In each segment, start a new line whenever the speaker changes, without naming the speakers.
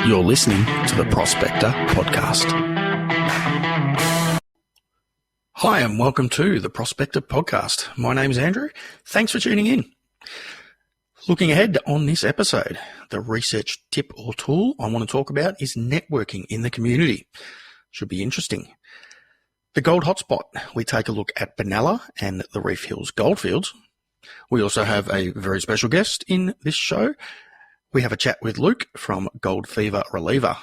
You're listening to the Prospector Podcast. Hi, and welcome to the Prospector Podcast. My name is Andrew. Thanks for tuning in. Looking ahead on this episode, the research tip or tool I want to talk about is networking in the community. Should be interesting. The Gold Hotspot, we take a look at Benella and the Reef Hills Gold Fields. We also have a very special guest in this show. We have a chat with Luke from Gold Fever Reliver,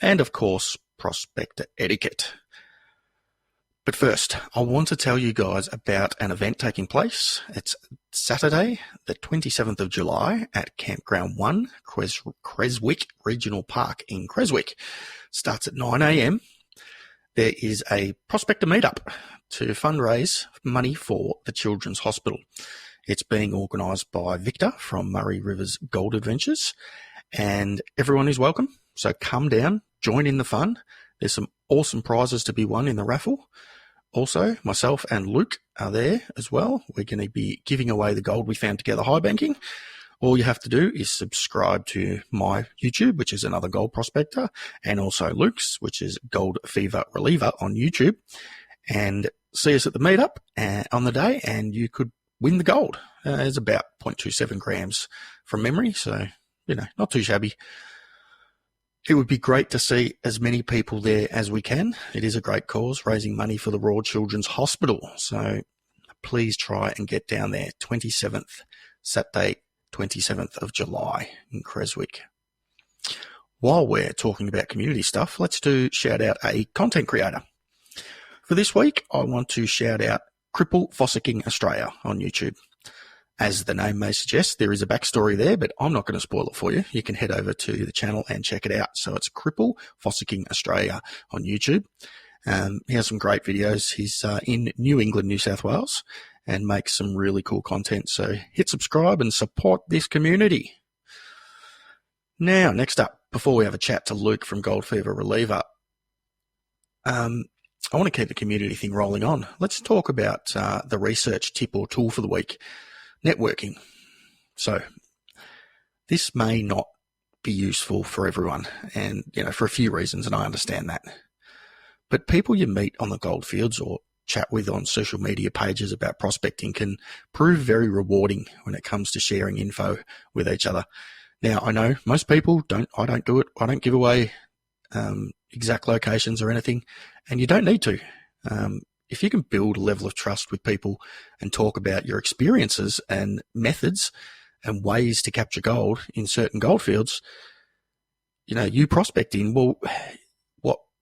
and of course, prospector etiquette. But first, I want to tell you guys about an event taking place. It's Saturday, the 27th of July at Campground 1, Creswick Regional Park in Creswick. Starts at 9 a.m. There is a prospector meetup to fundraise money for the Children's Hospital. It's being organised by Victor from Murray River's Gold Adventures, and everyone is welcome. So come down, join in the fun. There's some awesome prizes to be won in the raffle. Also, myself and Luke are there as well. We're going to be giving away the gold we found together high banking. All you have to do is subscribe to my YouTube, which is another gold prospector, and also Luke's, which is Gold Fever Reliver on YouTube, and see us at the meetup on the day, and you could win the gold. It's about 0.27 grams from memory, so, not too shabby. It would be great to see as many people there as we can. It is a great cause, raising money for the Royal Children's Hospital. So please try and get down there, Saturday, 27th of July in Creswick. While we're talking about community stuff, let's shout out a content creator. For this week, I want to shout out Cripple Fossicking Australia on YouTube. As the name may suggest, there is a backstory there, but I'm not going to spoil it for you. You can head over to the channel and check it out. So it's Cripple Fossicking Australia on YouTube. He has some great videos. He's in New England, New South Wales, and makes some really cool content. So hit subscribe and support this community. Now, next up, before we have a chat to Luke from Gold Fever Reliever, I want to keep the community thing rolling on. Let's talk about the research tip or tool for the week, networking. So this may not be useful for everyone, and for a few reasons, and I understand that. But people you meet on the goldfields or chat with on social media pages about prospecting can prove very rewarding when it comes to sharing info with each other. Now, I know most people I don't do it. I don't give away exact locations or anything, and you don't need to. If you can build a level of trust with people and talk about your experiences and methods and ways to capture gold in certain gold fields, you prospecting, well,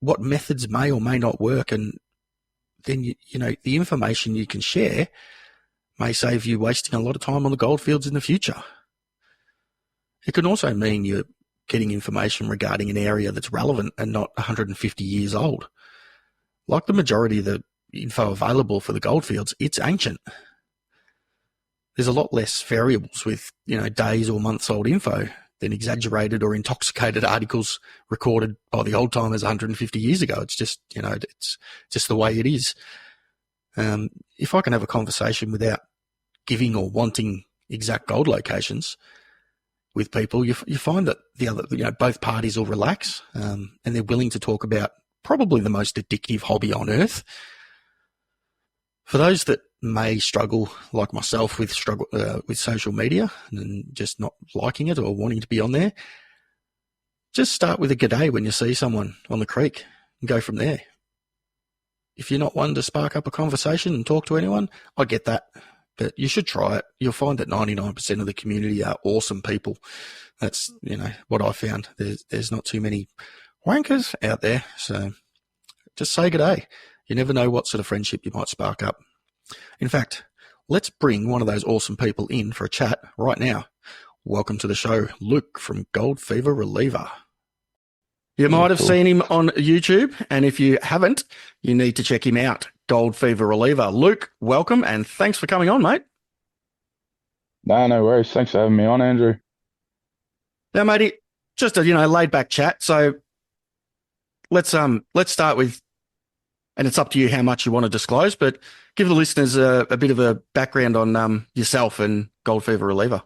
what methods may or may not work, and then the information you can share may save you wasting a lot of time on the gold fields in the future. It can also mean you're getting information regarding an area that's relevant and not 150 years old. Like the majority of the info available for the goldfields, it's ancient. There's a lot less variables with, days or months old info than exaggerated or intoxicated articles recorded by the old timers 150 years ago. It's just, it's just the way it is. If I can have a conversation without giving or wanting exact gold locations with people, you find that both parties will relax, and they're willing to talk about probably the most addictive hobby on earth. For those that may struggle, like myself, with social media and just not liking it or wanting to be on there, just start with a g'day when you see someone on the creek and go from there. If you're not one to spark up a conversation and talk to anyone, I get that. But you should try it. You'll find that 99% of the community are awesome people. That's, what I found. There's not too many wankers out there. So just say good day. You never know what sort of friendship you might spark up. In fact, let's bring one of those awesome people in for a chat right now. Welcome to the show, Luke from Gold Fever Reliever. You might have seen him on YouTube, and if you haven't, you need to check him out. Gold Fever Reliever. Luke, welcome, and thanks for coming on, mate.
No worries. Thanks for having me on, Andrew.
Now, matey, just a laid back chat. So let's start with, and it's up to you how much you want to disclose, but give the listeners a bit of a background on yourself and Gold Fever Reliever.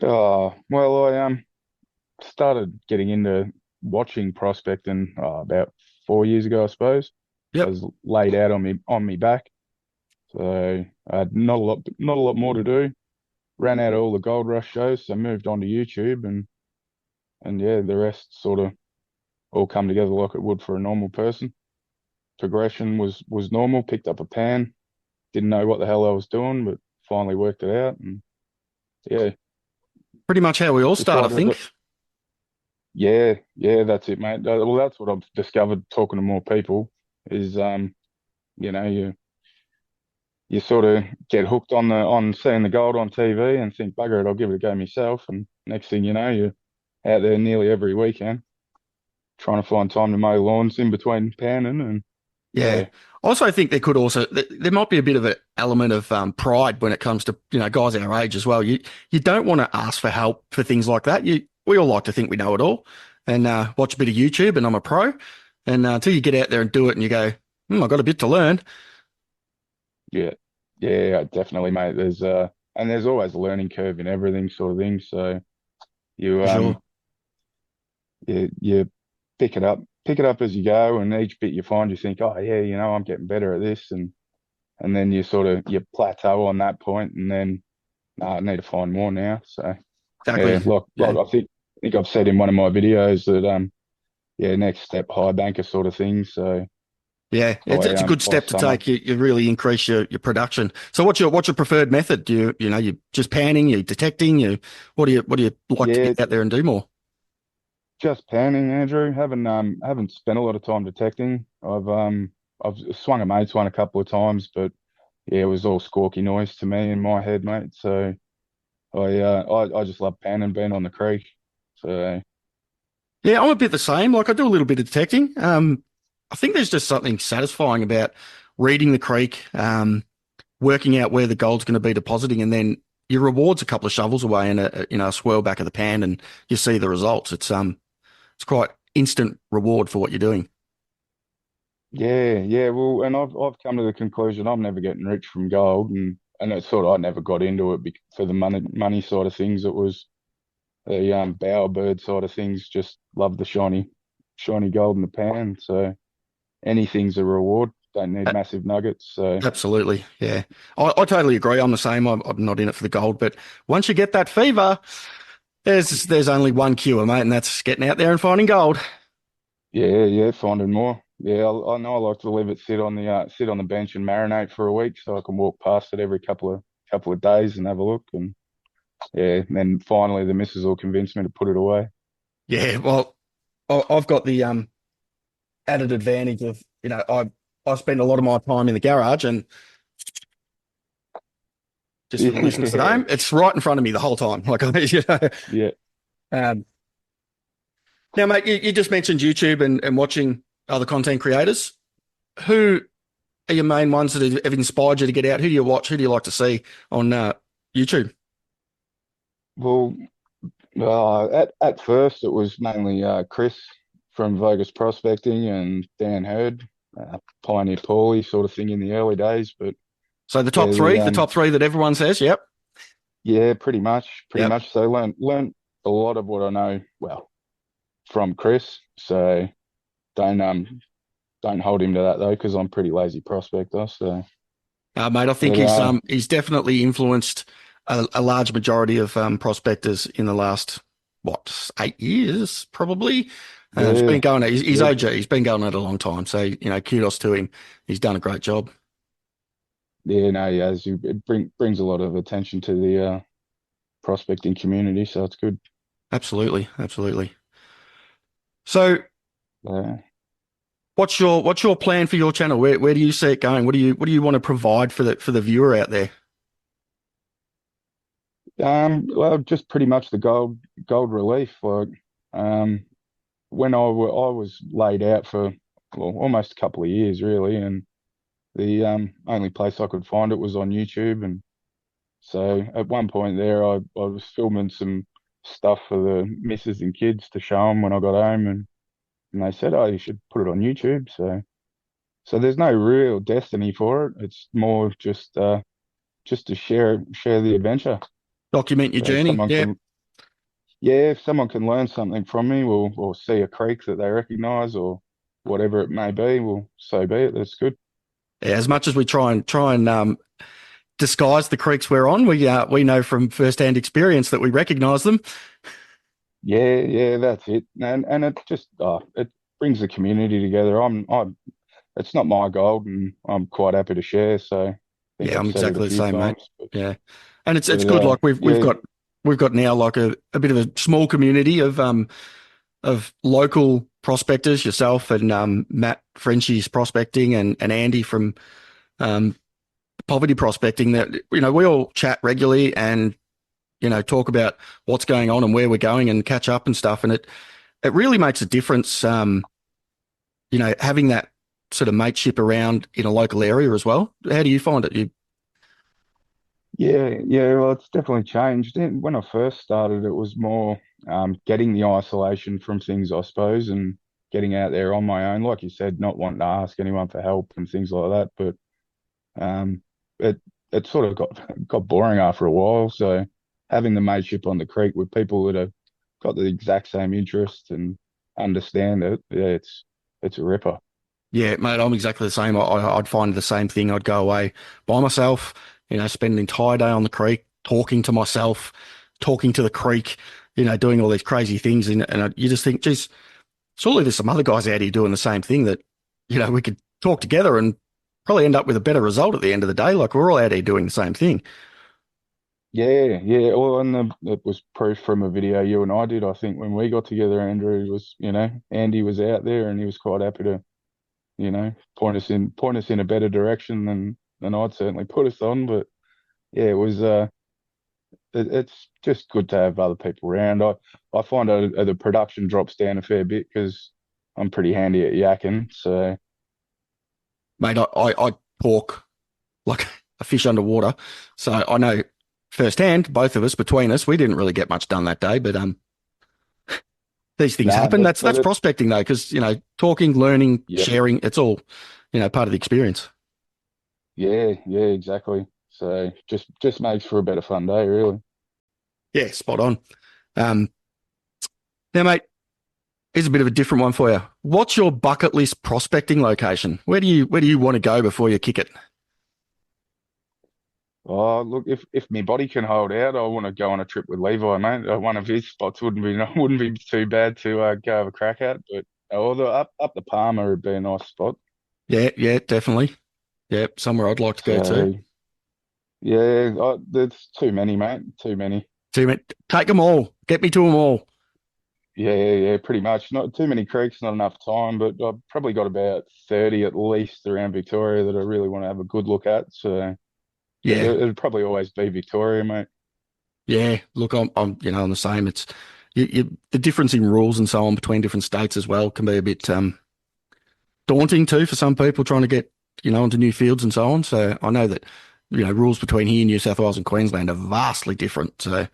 Well, started getting into watching prospecting about 4 years ago, I suppose. I
Yep.
was laid out on me back, so I had not a lot more to do. Ran out of all the gold rush shows, so moved on to YouTube, and yeah, the rest sort of all come together like it would for a normal person. Progression was normal. Picked up a pan, didn't know what the hell I was doing, but finally worked it out, and yeah,
Pretty much how we all start, I
decided
think.
that yeah, that's it, mate. Well, that's what I've discovered talking to more people is you sort of get hooked on seeing the gold on TV and think, bugger it, I'll give it a go myself. And next thing you know, you're out there nearly every weekend trying to find time to mow lawns in between panning. And
Yeah.
so,
I also think there could also there might be a bit of an element of pride when it comes to guys our age as well. You don't want to ask for help for things like that. We all like to think we know it all, and watch a bit of YouTube, and I'm a pro. And until you get out there and do it, and you go, I've got a bit to learn
yeah, yeah, definitely, mate. There's always a learning curve in everything sort of thing. So you,
for sure.
you pick it up as you go. And each bit you find, you think, oh yeah, I'm getting better at this. And then you sort of, you plateau on that point, and then, nah, I need to find more now. So,
Exactly.
yeah, like
Yeah.
I think I've said in one of my videos that yeah, next step high banker sort of thing. So
Yeah, it's a good
by
step to
summer,
take. You really increase your production. So what's your preferred method? Do you just panning, you detecting, what do you like to
yeah,
get out there and do more?
just panning, Andrew. Haven't spent a lot of time detecting. I've swung a mate's one a couple of times, but yeah, it was all squawky noise to me in my head, mate. So I just love panning, being on the creek. So
Yeah, I'm a bit the same. Like I do a little bit of detecting. I think there's just something satisfying about reading the creek, working out where the gold's going to be depositing, and then your reward's a couple of shovels away and a swirl back of the pan, and you see the results. It's quite instant reward for what you're doing.
yeah. Well, and I've come to the conclusion I'm never getting rich from gold, and it's sort of I never got into it for the money side of things. It was the bowerbird side of things. Just love the shiny gold in the pan. So anything's a reward. Don't need massive nuggets. So
Absolutely. Yeah. I totally agree. I'm the same. I'm not in it for the gold, but once you get that fever, there's only one cure, mate, and that's getting out there and finding gold.
yeah, finding more. Yeah, I know I like to leave it sit on the bench and marinate for a week, so I can walk past it every couple of days and have a look. And yeah, and then finally the missus will convince me to put it away.
Yeah. Well, I've got the added advantage of, I spend a lot of my time in the garage, and just for the listeners at
Yeah,
home, it's right in front of me the whole time. Like,
yeah.
um, now, mate, you just mentioned YouTube and watching other content creators. Who are your main ones that have inspired you to get out? Who do you watch? Who do you like to see on YouTube?
Well, at first it was mainly Chris from Vegas Prospecting and Dan Hurd, Pioneer Paulie sort of thing in the early days. But
So
yeah,
the top three that everyone says. Yep.
yeah, pretty
Yep.
much. So learned a lot of what I know well from Chris. So don't um don't hold him to that though, because I'm pretty lazy prospector. So,
Mate, I think
but
he's definitely influenced a large majority of prospectors in the last what 8 years, probably. He's been
yeah,
going. He's
yeah,
OG. He's been going at a long time. So kudos to him. He's done a great job.
yeah. No, he has. It brings a lot of attention to the prospecting community, so it's good.
Absolutely, absolutely. So,
Uh,
what's your plan for your channel? Where do you see it going? What do you want to provide for the viewer out there?
well, just pretty much the gold relief. Like, um, when I was laid out for well, almost a couple of years really, and the only place I could find it was on YouTube. And so at one point there, I was filming some stuff for the missus and kids to show them when I got home, and they said, "Oh, you should put it on YouTube." So there's no real destiny for it. It's more just to share the adventure.
Document your
So
journey.
someone
Yeah,
can, yeah, if someone can learn something from me, or see a creek that they recognise, or whatever it may be, well, so be it. That's good.
Yeah, as much as we try and disguise the creeks we're on, we know from first-hand experience that we recognise them.
Yeah, yeah, that's it. And it just it brings the community together. It's not my gold, and I'm quite happy to share. So I think
Yeah,
I've
I'm
said it a
exactly the
few
same, mate.
times, but
Yeah, and it's
but
good. Like
yeah,
we've got now like a bit of a small community of local prospectors, yourself and Matt Frenchie's prospecting and Andy from um, poverty prospecting. That we all chat regularly and talk about what's going on and where we're going and catch up and stuff. And it really makes a difference. Having that sort of mateship around in a local area as well. How do you find it?
yeah, yeah. Well, it's definitely changed. When I first started, it was more getting the isolation from things, I suppose, and getting out there on my own. Like you said, not wanting to ask anyone for help and things like that. But it it sort of got boring after a while. So having the mateship on the creek with people that have got the exact same interest and understand it, yeah, it's a ripper.
Yeah, mate, I'm exactly the same. I'd find the same thing. I'd go away by myself, spend an entire day on the creek, talking to myself, talking to the creek, doing all these crazy things. And you just think, geez, surely there's some other guys out here doing the same thing that, we could talk together and probably end up with a better result at the end of the day. Like we're all out here doing the same thing.
Yeah, yeah. Well, and it was proof from a video you and I did. I think when we got together, Andrew was, Andy was out there and he was quite happy to, point us in a better direction than I'd certainly put us on. But yeah, it's just good to have other people around. I find the production drops down a fair bit because I'm pretty handy at yakking. So
Mate, I talk like a fish underwater. So I know firsthand, both of us, between us, we didn't really get much done that day, but these things
no,
happen.
but
That's prospecting though, because talking, learning,
yep,
sharing, it's all part of the experience.
yeah, yeah, exactly. So just makes for a better fun day, really.
Yeah, spot on. Um, Now, mate, here's a bit of a different one for you. What's your bucket list prospecting location? Where do you want to go before you kick it?
Oh, look, if my body can hold out, I want to go on a trip with Levi, mate. One of his spots wouldn't be too bad to go have a crack at. But the up the Palmer would be a nice spot.
Yeah, yeah, definitely. Yeah, somewhere I'd like to go to.
So yeah, there's too many, mate. Too many.
See, mate, take them all. Get me to them all.
Yeah, yeah, yeah, pretty much. Not too many creeks, not enough time, but I've probably got about 30 at least around Victoria that I really want to have a good look at. So
Yeah,
it'd probably always be Victoria, mate.
yeah. Look, I'm the same. It's the difference in rules and so on between different states as well can be a bit daunting too for some people trying to get onto new fields and so on. So I know that rules between here, New South Wales and Queensland are vastly different. So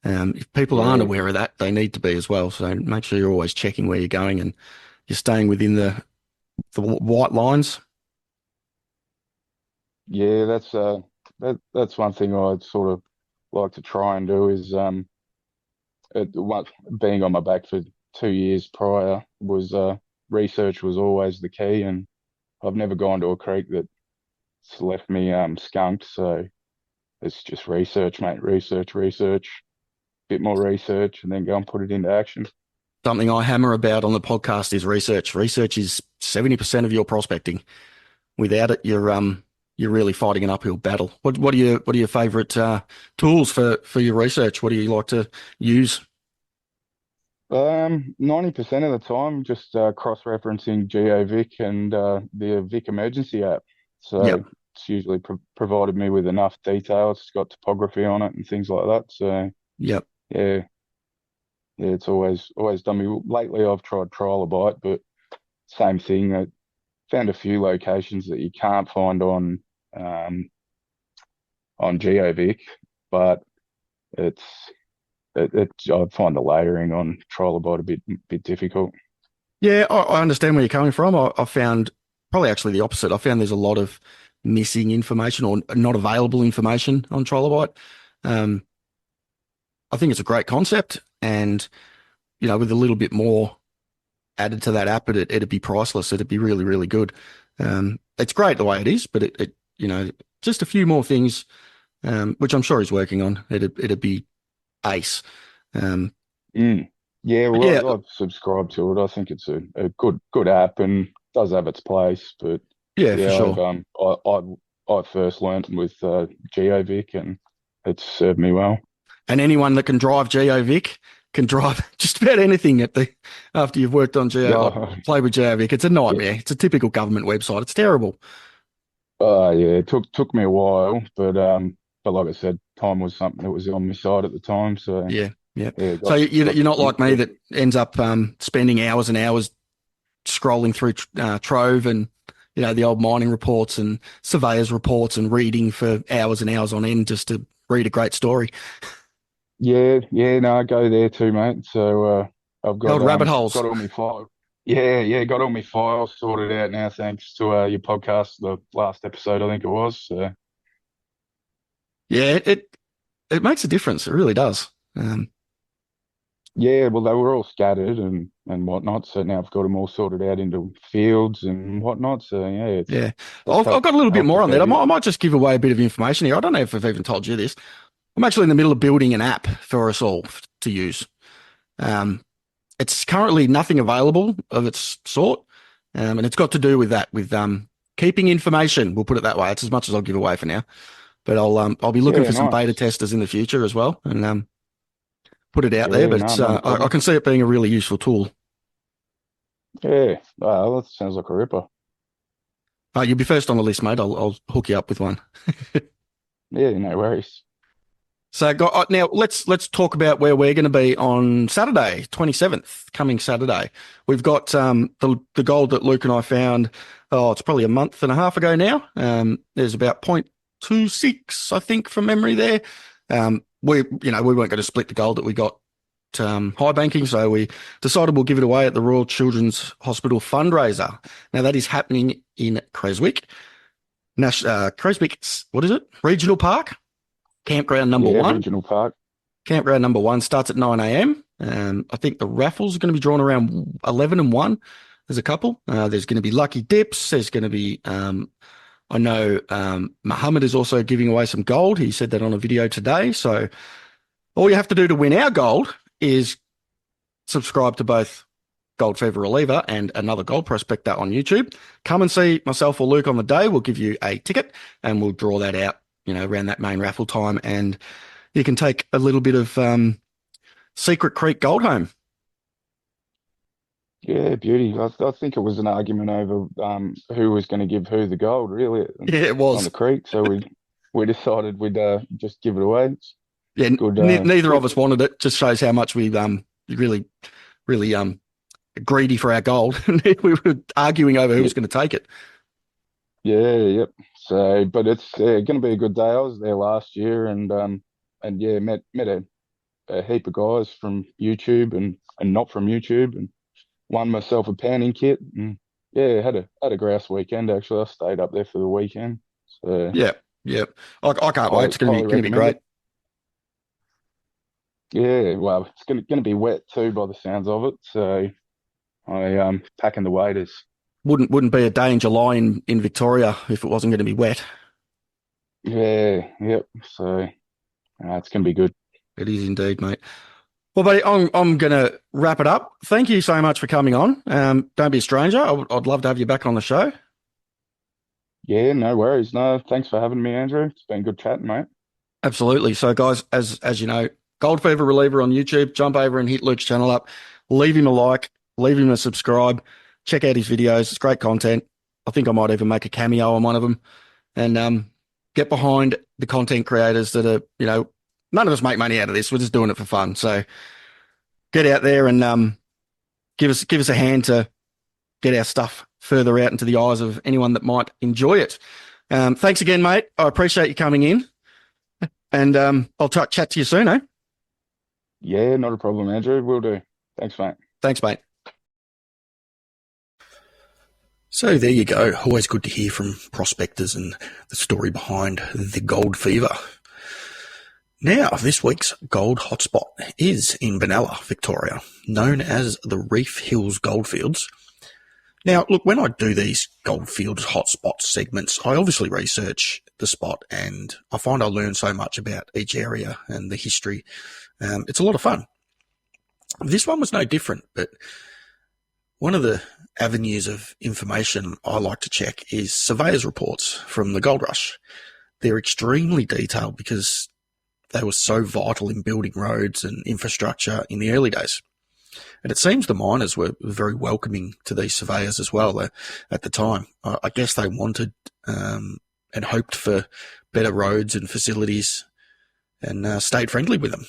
if people aren't
Yeah,
aware of that, they need to be as well. So make sure you're always checking where you're going and you're staying within the white lines.
yeah, that's one thing I'd sort of like to try and do is being on my back for 2 years prior was research was always the key, and I've never gone to a creek that's left me skunked. So it's just research, mate. Research, bit more research, and then go and put it into action.
Something I hammer about on the podcast is research. Research is 70% of your prospecting. Without it, you're really fighting an uphill battle. What are your favourite tools for your research? What do you like to use?
90% of the time, just cross-referencing GeoVic and the Vic emergency app. So
Yep,
it's usually provided me with enough detail. It's got topography on it and things like that. So
yep.
yeah, yeah, it's always done me. Lately, I've tried trial a bite, but same thing. I found a few locations that you can't find um, on GeoVic, but it's I find the layering on Trilobite a bit difficult.
Yeah, I understand where you're coming from. I found probably actually the opposite. I found there's a lot of missing information or not available information on Trilobite. Um, I think it's a great concept. and, with a little bit more added to that app, it'd be priceless. It'd be really, really good. It's great the way it is, but just a few more things, which I'm sure he's working on. It'd be ace.
Mm. Yeah,
But yeah,
well, I've subscribed to it. I think it's a good app and does have its place. But
yeah, for
yeah, I've
sure.
I first learnt with GeoVic, and it's served me well.
And anyone that can drive GeoVic can drive just about anything after you've worked on like
Yeah,
play with GeoVic. It's a
yeah,
nightmare. It's a typical government website. It's terrible.
yeah. It took me a while, but like I said, time was something that was on my side at the time. So
Yeah, yeah.
yeah,
So
got
you're not like
into
me
it.
that ends up spending hours and hours scrolling through Trove and the old mining reports and surveyors reports and reading for hours and hours on end just to read a great story.
Yeah, yeah. No, I go there too, mate. So I've
The old rabbit
got
holes.
all my files. Yeah, yeah, got all my files sorted out now, thanks to your podcast, the last episode, I think it was. So
Yeah, it makes a difference. It really does.
yeah, well, they were all scattered and whatnot. So now I've got them all sorted out into fields and whatnot. So yeah,
Yeah,
it's
I've got a little bit
helped a
more on
fair
that.
bit.
I might just give away a bit of information here. I don't know if I've even told you this. I'm actually in the middle of building an app for us all to use. Um, it's currently nothing available of its sort, and it's got to do with that, with keeping information. We'll put it that way. It's as much as I'll give away for now, but I'll be looking
Yeah,
for some beta
nice.
testers in the future as well, and put it out there.
Yeah,
But
no, not a
I
problem.
can see it being a really useful tool.
Yeah, that sounds like a ripper.
You'll be first on the list, mate. I'll hook you up with one.
Yeah, no worries.
So now let's talk about where we're going to be on Saturday, 27th, coming Saturday. We've got the gold that Luke and I found. Oh, it's probably a month and a half ago now. There's about 0.26, I think, from memory there. We weren't going to split the gold that we got high banking, so we decided we'll give it away at the Royal Children's Hospital fundraiser. Now that is happening in Creswick, Creswick. What is it? Regional Park. Campground number
Yeah,
one.
regional park.
Campground number one starts at 9 a.m. I think the raffles are going to be drawn around 11 and 1. There's a couple. There's going to be lucky dips. There's going to be, I know Muhammad is also giving away some gold. He said that on a video today. So all you have to do to win our gold is subscribe to both Gold Fever Reliever and Another Gold Prospector on YouTube. Come and see myself or Luke on the day. We'll give you a ticket and we'll draw that out, around that main raffle time. And you can take a little bit of Secret Creek gold home.
Yeah, beauty. I think it was an argument over who was going to give who the gold, really,
Yeah, it
on
was.
the creek. So we decided we'd just give it away. It's
Yeah,
good,
neither
good.
of us wanted it. Just shows how much we really, really greedy for our gold. We were arguing over who
Yeah,
was going to take it.
yeah, yep. So, but it's going to be a good day. I was there last year, and yeah, met a heap of guys from YouTube and not from YouTube, and won myself a panning kit, and yeah, had a grouse weekend actually. I stayed up there for the weekend, so
Yeah, yeah. I can't wait.
highly
It's
highly
going to be
recommend
great.
it. Yeah, well, it's gonna be wet too by the sounds of it. So I packing the waders.
Wouldn't be a day in July in Victoria if it wasn't going to be wet.
Yeah, yep. So it's gonna be good.
It is indeed, mate. Well, buddy, I'm going to wrap it up. Thank you so much for coming on. Don't be a stranger. I'd love to have you back on the show.
Yeah, no worries. No, thanks for having me, Andrew. It's been good chatting, mate.
Absolutely. So, guys, as you know, Gold Fever Reliever on YouTube. Jump over and hit Luke's channel up. Leave him a like. Leave him a subscribe. Check out his videos. It's great content. I think I might even make a cameo on one of them. And get behind the content creators that are, none of us make money out of this. We're just doing it for fun. So get out there and give us a hand to get our stuff further out into the eyes of anyone that might enjoy it. Thanks again, mate. I appreciate you coming in. And I'll chat to you soon, eh?
Yeah, not a problem, Andrew. Will do. Thanks, mate.
Thanks, mate. So there you go. Always good to hear from prospectors and the story behind the Gold Fever. Now, this week's gold hotspot is in Benella, Victoria, known as the Reef Hills Goldfields. Now, look, when I do these Goldfields hotspot segments, I obviously research the spot and I find I learn so much about each area and the history. It's a lot of fun. This one was no different, but one of the avenues of information I like to check is surveyors' reports from the gold rush. They're extremely detailed because they were so vital in building roads and infrastructure in the early days. And it seems the miners were very welcoming to these surveyors as well at the time. I guess they wanted and hoped for better roads and facilities and stayed friendly with them.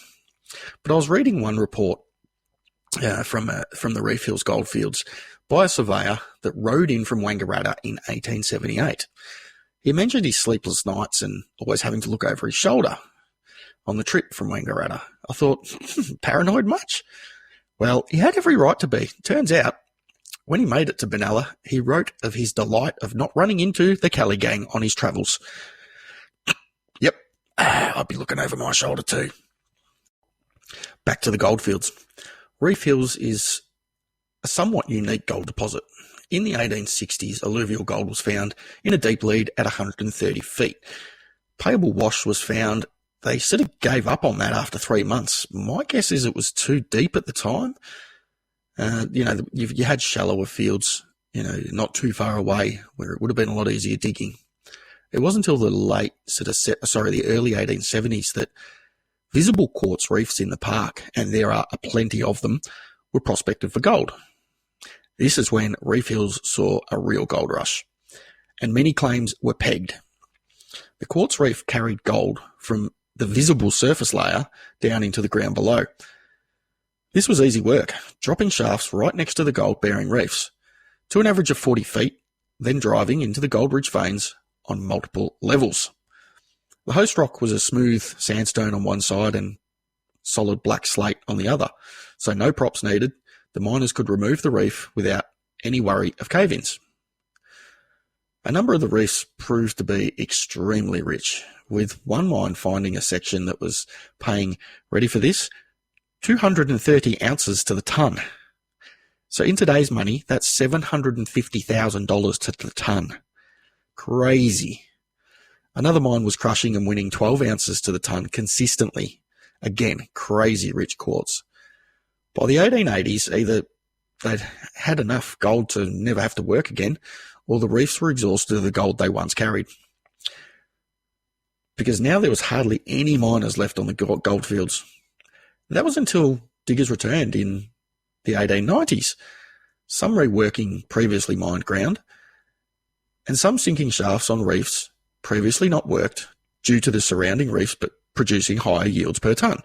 But I was reading one report from the Reef Hills Goldfields by a surveyor that rode in from Wangaratta in 1878. He mentioned his sleepless nights and always having to look over his shoulder on the trip from Wangaratta. I thought, paranoid much? Well, he had every right to be. Turns out, when he made it to Benella, he wrote of his delight of not running into the Kelly gang on his travels. Yep, I'd be looking over my shoulder too. Back to the goldfields. Reef Hills is a somewhat unique gold deposit. In the 1860s, alluvial gold was found in a deep lead at 130 feet. Payable wash was found. They sort of gave up on that after 3 months. My guess is it was too deep at the time. You had shallower fields, not too far away where it would have been a lot easier digging. It wasn't until the early 1870s that visible quartz reefs in the park, and there are plenty of them, were prospected for gold. This is when Reef Hills saw a real gold rush, and many claims were pegged. The quartz reef carried gold from the visible surface layer down into the ground below. This was easy work, dropping shafts right next to the gold-bearing reefs, to an average of 40 feet, then driving into the gold-rich veins on multiple levels. The host rock was a smooth sandstone on one side and solid black slate on the other, so no props needed. The miners could remove the reef without any worry of cave-ins. A number of the reefs proved to be extremely rich, with one mine finding a section that was paying, ready for this, 230 ounces to the tonne. So in today's money, that's $750,000 to the tonne. Crazy. Another mine was crushing and winning 12 ounces to the tonne consistently. Again, crazy rich quartz. By the 1880s, either they'd had enough gold to never have to work again, or the reefs were exhausted of the gold they once carried. Because now there was hardly any miners left on the gold fields. That was until diggers returned in the 1890s, some reworking previously mined ground, and some sinking shafts on reefs previously not worked due to the surrounding reefs but producing higher yields per tonne.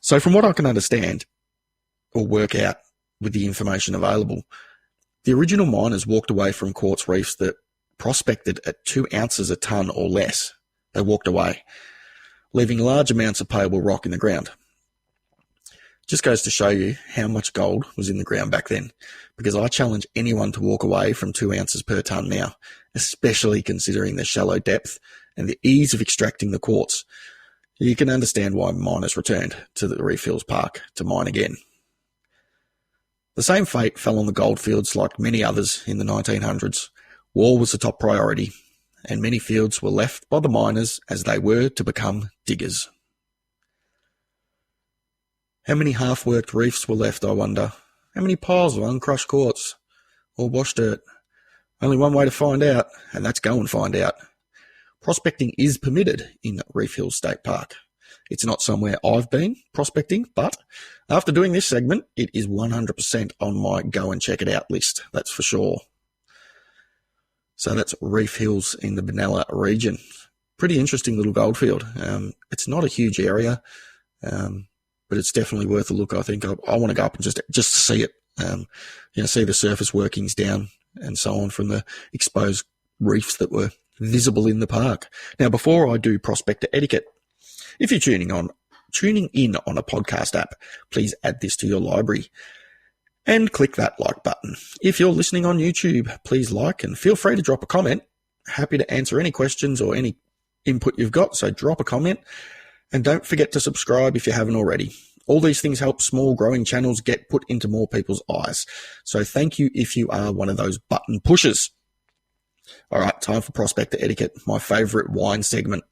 So from what I can understand or work out with the information available, the original miners walked away from quartz reefs that prospected at 2 ounces a tonne or less. They walked away, leaving large amounts of payable rock in the ground. Just goes to show you how much gold was in the ground back then, because I challenge anyone to walk away from 2 ounces per tonne now, especially considering the shallow depth and the ease of extracting the quartz. You can understand why miners returned to the Reef Hills Park to mine again. The same fate fell on the goldfields like many others in the 1900s. War was the top priority, and many fields were left by the miners as they were to become diggers. How many half-worked reefs were left, I wonder? How many piles of uncrushed quartz or wash dirt? Only one way to find out, and that's go and find out. Prospecting is permitted in Reef Hills State Park. It's not somewhere I've been prospecting, but after doing this segment, it is 100% on my go and check it out list, that's for sure. So that's Reef Hills in the Benella region. Pretty interesting little goldfield. It's not a huge area, but it's definitely worth a look. I think I want to go up and just see it, see the surface workings down and so on from the exposed reefs that were visible in the park. Now, before I do prospector etiquette, if you're tuning in on a podcast app, please add this to your library and click that like button. If you're listening on YouTube, please like and feel free to drop a comment. Happy to answer any questions or any input you've got, so drop a comment. And don't forget to subscribe if you haven't already. All these things help small growing channels get put into more people's eyes. So thank you if you are one of those button pushers. All right, time for Prospector Etiquette, my favourite wine segment.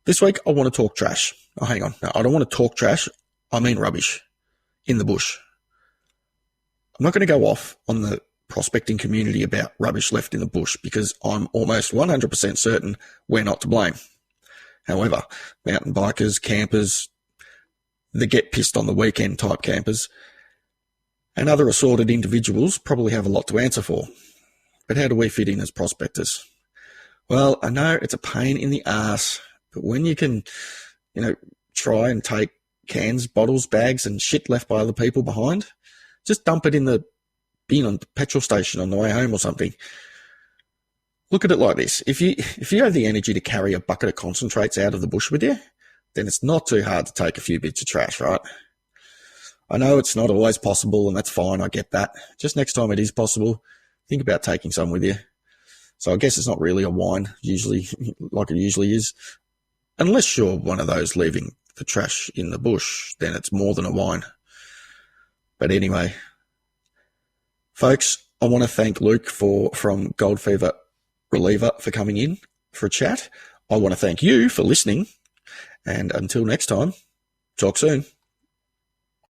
This week, I want to talk trash. Oh, hang on. No, I don't want to talk trash. I mean rubbish in the bush. I'm not going to go off on the prospecting community about rubbish left in the bush because I'm almost 100% certain we're not to blame. However, mountain bikers, campers, the get pissed on the weekend type campers, and other assorted individuals probably have a lot to answer for. But how do we fit in as prospectors? Well, I know it's a pain in the ass, but when you can, try and take cans, bottles, bags, and shit left by other people behind, just dump it in the bin on the petrol station on the way home or something. Look at it like this. If you have the energy to carry a bucket of concentrates out of the bush with you, then it's not too hard to take a few bits of trash, right? I know it's not always possible, and that's fine. I get that. Just next time it is possible, think about taking some with you. So I guess it's not really a wine, usually, like it usually is. Unless you're one of those leaving the trash in the bush, then it's more than a wine. But anyway, folks, I want to thank Luke from Gold Fever Reliver for coming in for a chat. I want to thank you for listening. And until next time, talk soon.